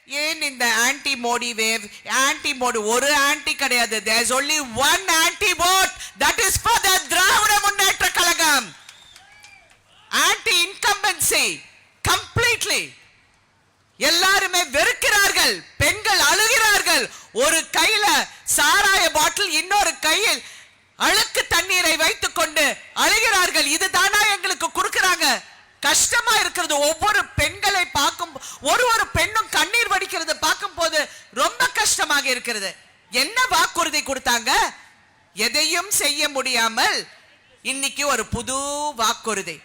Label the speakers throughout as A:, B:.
A: ஏன் இந்த anti Modi wave? Anti Modi ஒரு ஆன்டி கிடையாது. there is only one anti vote, that is for the Dravida Munnetra Kazhagam. Anti incumbency completely. எல்லாருமே வெறுக்கிறார்கள். பெண்கள் அழுகிறார்கள். ஒரு கையில சாராய பாட்டில், இன்னொரு கையில் அழுக்கு தண்ணீரை வைத்துக் கொண்டு அழுகிறார்கள். இதுதானா எங்களுக்கு கொடுக்கிறாங்க? கஷ்டமா இருக்கிறது. ஒவ்வொரு பெண்களை பார்க்கும், ஒரு பெண்ணும் கண்ணீர் வடிக்கிறது பார்க்கும் போது ரொம்ப கஷ்டமாக இருக்கிறது. என்ன வாக்குறுதி கொடுத்தாங்க? எதையும் செய்ய முடியாமல் இன்னைக்கு ஒரு புது வாக்குறுதி.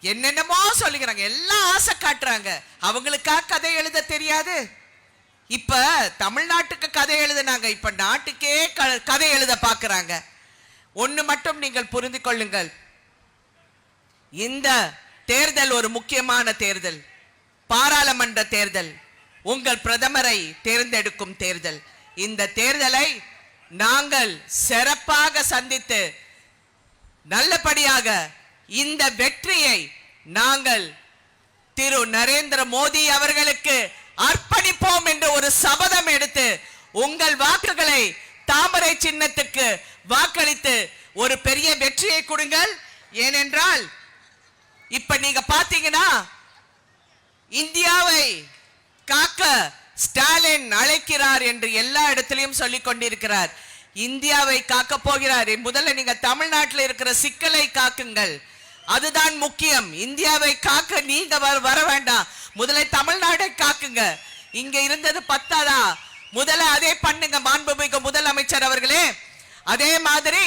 A: என்னென்னமோ சொல்லுகிறாங்க, எல்லாம் ஆசை காட்டுறாங்க. அவங்களுக்கா கதை எழுத தெரியாது? இப்ப தமிழ்நாட்டுக்கு கதை எழுதுனாங்க, இப்ப நாட்டுக்கே கதை எழுத பார்க்கிறாங்க. ஒண்ணு மட்டும் நீங்கள் புரிந்து கொள்ளுங்கள், இந்த தேர்தல் ஒரு முக்கியமான தேர்தல். பாராளுமன்ற தேர்தல், உங்கள் பிரதமரை தேர்ந்தெடுக்கும் தேர்தல். இந்த தேர்தலை நாங்கள் சிறப்பாக சந்தித்து நல்லபடியாக இந்த வெற்றியை நாங்கள் திரு நரேந்திர மோடி அவர்களுக்கு அர்ப்பணிப்போம் என்று ஒரு சபதம் எடுத்து உங்கள் வாக்குகளை தாமரை சின்னத்துக்கு வாக்களித்து ஒரு பெரிய வெற்றியை கொடுங்கள். ஏனென்றால் இப்ப நீங்க பாத்தீங்கன்னா இந்தியாவை காக்க ஸ்டாலின் அழைக்கிறார் என்று எல்லா இடத்திலையும் சொல்லிக் கொண்டிருக்கிறார். இந்தியாவை காக்க போகிறார். முதல்ல நீங்க தமிழ்நாட்டில் இருக்கிற சிக்கலை காக்குங்கள், அதுதான் முக்கியம். இந்தியாவை காக்க நீங்க வர வேண்டாம், முதல்ல தமிழ்நாட்டை காக்குங்க. இங்க இருந்தது பத்தாதா? முதல்ல அதே பண்ணுங்க மாண்புமிகு முதலமைச்சர் அவர்களே. அதே மாதிரி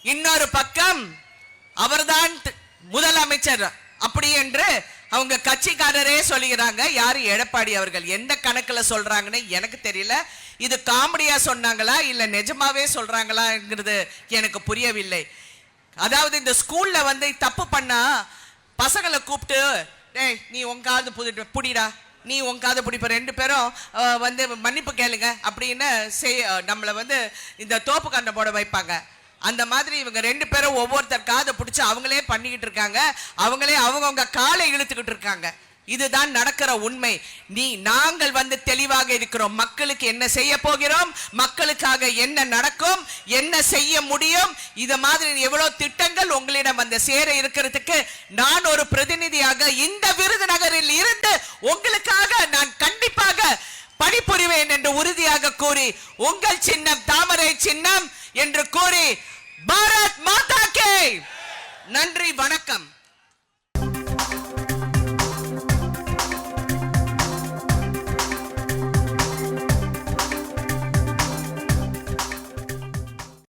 A: இன்னொரு பக்கம் அவர்தான் முதலமைச்சர் அப்படி என்று அவங்க கட்சிக்காரரே சொல்லுகிறாங்க. யாரு? எடப்பாடி அவர்கள். எந்த கணக்குல சொல்றாங்கன்னு எனக்கு தெரியல. இது காமெடியா சொன்னாங்களா இல்ல நிஜமாவே சொல்றாங்களாங்கிறது எனக்கு புரியவில்லை. அதாவது இந்த ஸ்கூல்ல வந்து தப்பு பண்ணா பசங்களை கூப்பிட்டு, டேய் நீ உங்காவது புடிடா, நீ உங்காவது பிடிப்ப, ரெண்டு பேரும் வந்து மன்னிப்பு கேளுங்க அப்படின்னு நம்மளை வந்து இந்த தோப்பு கண்ணை போட வைப்பாங்க. அந்த மாதிரி இவங்க ரெண்டு பேரும் ஒவ்வொருத்தர் காதை பிடிச்சி அவங்களே பண்ணிக்கிட்டு இருக்காங்க. அவங்களே அவங்கவுங்க காலை இழுத்துக்கிட்டு இருக்காங்க. இதுதான் நடக்கிற உண்மை. நாங்கள் வந்து தெளிவாக இருக்கிறோம். மக்களுக்கு என்ன செய்ய போகிறோம், மக்களுக்காக என்ன நடக்கும், என்ன செய்ய முடியும், இது மாதிரி எவ்வளவு திட்டங்கள் உங்களிடம் வந்து சேர இருக்கிறதுக்கு நான் ஒரு பிரதிநிதியாக இந்த விருதுநகரில் இருந்து உங்களுக்காக நான் கண்டிப்பாக பணிபுரிவேன் என்று உறுதியாக கூறி, உங்கள் சின்னம் தாமரை சின்னம் என்று கூறி, பாரத் மாதா கே. நன்றி, வணக்கம்.